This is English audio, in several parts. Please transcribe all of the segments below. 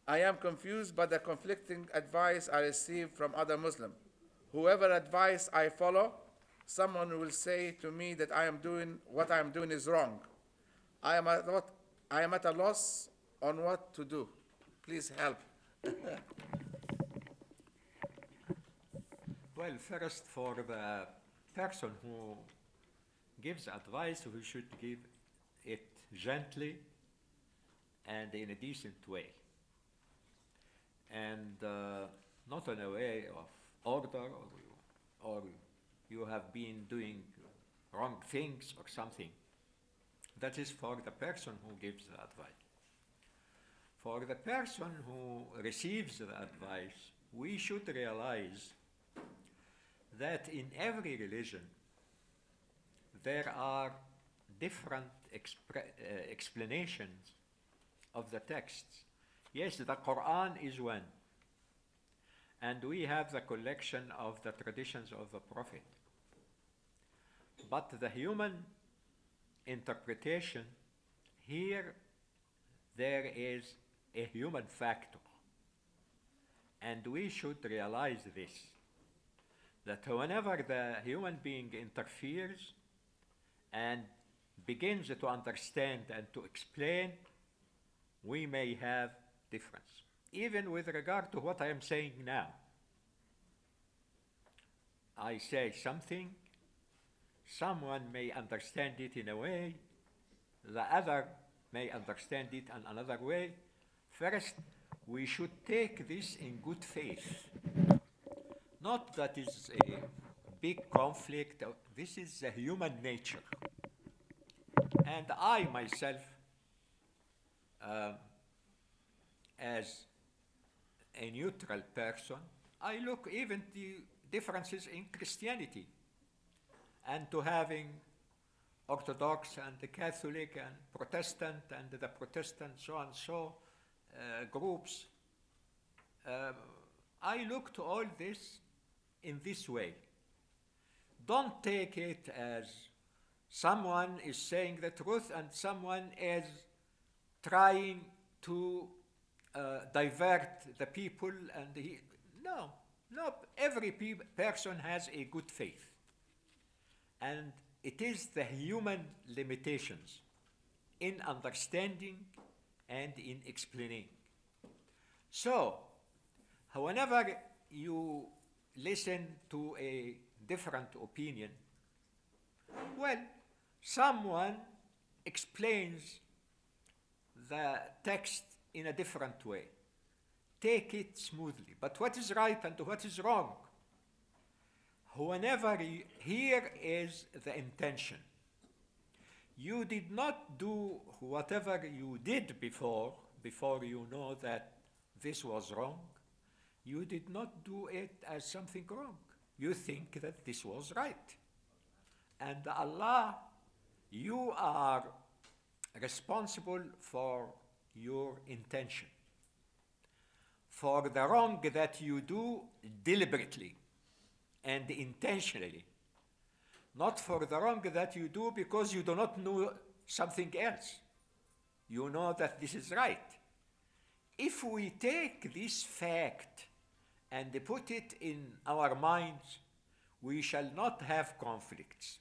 I am confused by the conflicting advice I receive from other Muslims. Whoever advice I follow, someone will say to me that what I am doing is wrong. I am at a loss on what to do. Please help. Well, first, for the person who gives advice, we should give it gently and in a decent way, and not in a way of order, or you have been doing wrong things or something. That is for the person who gives the advice. For the person who receives the advice, we should realize that in every religion there are different explanations of the texts. Yes, the Quran is one, and we have the collection of the traditions of the Prophet. But the human interpretation, here there is a human factor, and we should realize this, that whenever the human being interferes and begins to understand and to explain, we may have difference. Even with regard to what I am saying now. I say something, someone may understand it in a way, the other may understand it in another way. First, we should take this in good faith. Not that it's a big conflict. This is the human nature. And I myself, as a neutral person, I look even the differences in Christianity, and to having Orthodox and the Catholic and Protestant and the Protestant so groups. I look to all this in this way. Don't take it as someone is saying the truth and someone is trying to divert the people, and no, every person has a good faith, and it is the human limitations in understanding and in explaining. So, whenever you listen to a different opinion, well, someone explains the text in a different way. Take it smoothly. But what is right and what is wrong? Here is the intention. You did not do whatever you did before you know that this was wrong. You did not do it as something wrong. You think that this was right. And Allah, you are responsible for your intention, for the wrong that you do deliberately and intentionally, not for the wrong that you do because you do not know something else. You know that this is right. If we take this fact and put it in our minds, we shall not have conflicts.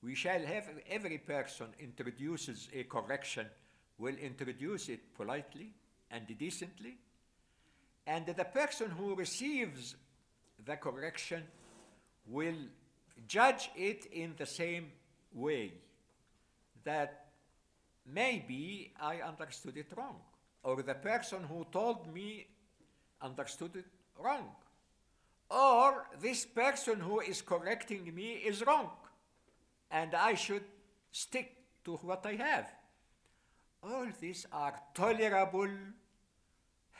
We shall have, every person introduces a correction, will introduce it politely and decently, and the person who receives the correction will judge it in the same way, that maybe I understood it wrong, or the person who told me understood it wrong, or this person who is correcting me is wrong, and I should stick to what I have. All these are tolerable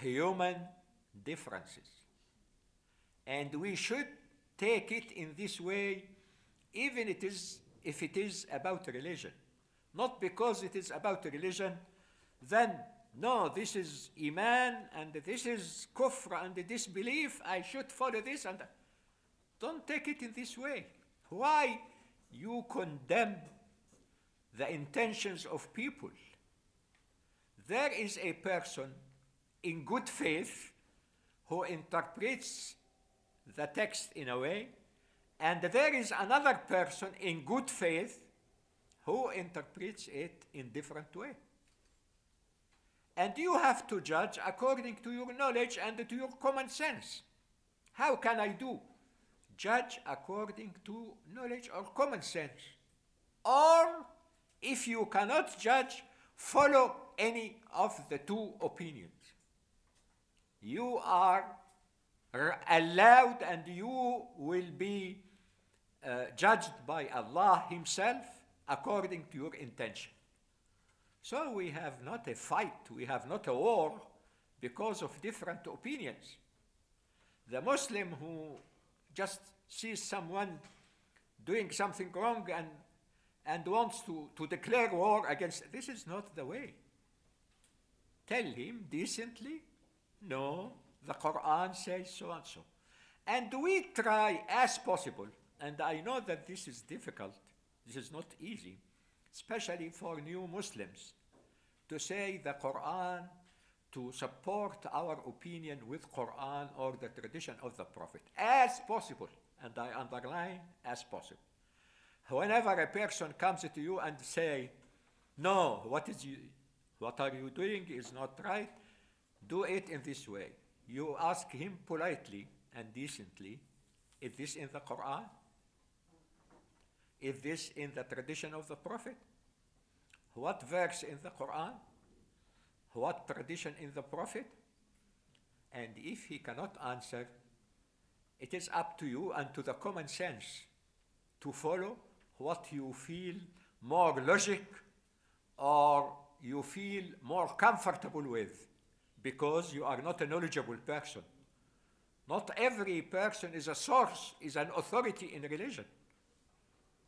human differences. And we should take it in this way, even if it is about religion. Not because it is about religion, then, no, this is Iman, and this is Kufr, and disbelief, I should follow this. And don't take it in this way. Why you condemn the intentions of people? There is a person in good faith who interprets the text in a way, and there is another person in good faith who interprets it in different way. And you have to judge according to your knowledge and to your common sense. How can I do? Judge according to knowledge or common sense. Or, if you cannot judge, follow any of the two opinions. You are allowed and you will be judged by Allah Himself according to your intention. So we have not a fight, we have not a war because of different opinions. The Muslim who just sees someone doing something wrong and wants to declare war against, this is not the way. Tell him decently, no, the Quran says so and so. And we try as possible, and I know that this is difficult, this is not easy, especially for new Muslims, to say the Quran, to support our opinion with Quran or the tradition of the Prophet, as possible, and I underline as possible. Whenever a person comes to you and say, no, what are you doing is not right, do it in this way. You ask him politely and decently, is this in the Quran? Is this in the tradition of the Prophet? What verse in the Quran? What tradition in the Prophet? And if he cannot answer, it is up to you and to the common sense to follow what you feel more logic or you feel more comfortable with, because you are not a knowledgeable person. Not every person is a source, is an authority in religion.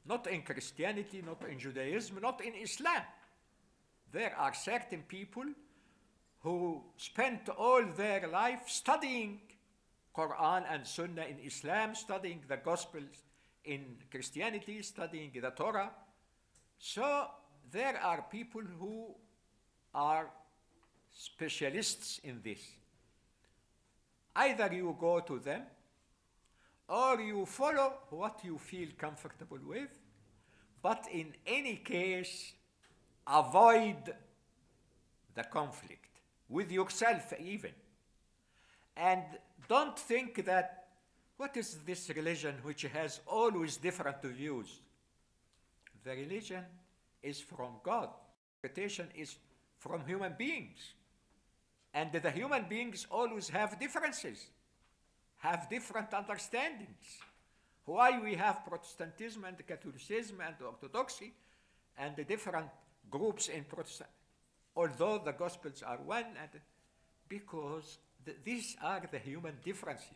Not in Christianity, not in Judaism, not in Islam. There are certain people who spent all their life studying Quran and Sunnah in Islam, studying the Gospels in Christianity, studying the Torah. So there are people who are specialists in this. Either you go to them or you follow what you feel comfortable with, but in any case, avoid the conflict with yourself even. And don't think that, what is this religion which has always different views? The religion is from God. Interpretation is from human beings. And the human beings always have differences, have different understandings. Why we have Protestantism and Catholicism and Orthodoxy and the different groups in Protestant, although the Gospels are one, and because these are the human differences,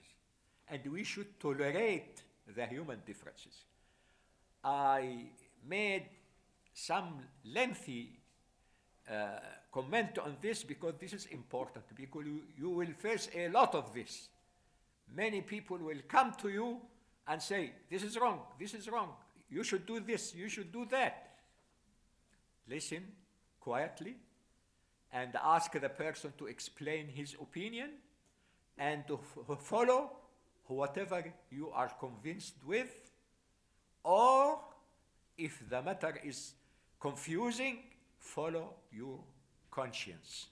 and we should tolerate the human differences. I made some lengthy comment on this because this is important, because you will face a lot of this. Many people will come to you and say, this is wrong, you should do this, you should do that. Listen quietly and ask the person to explain his opinion and to follow whatever you are convinced with, or if the matter is confusing, follow your conscience.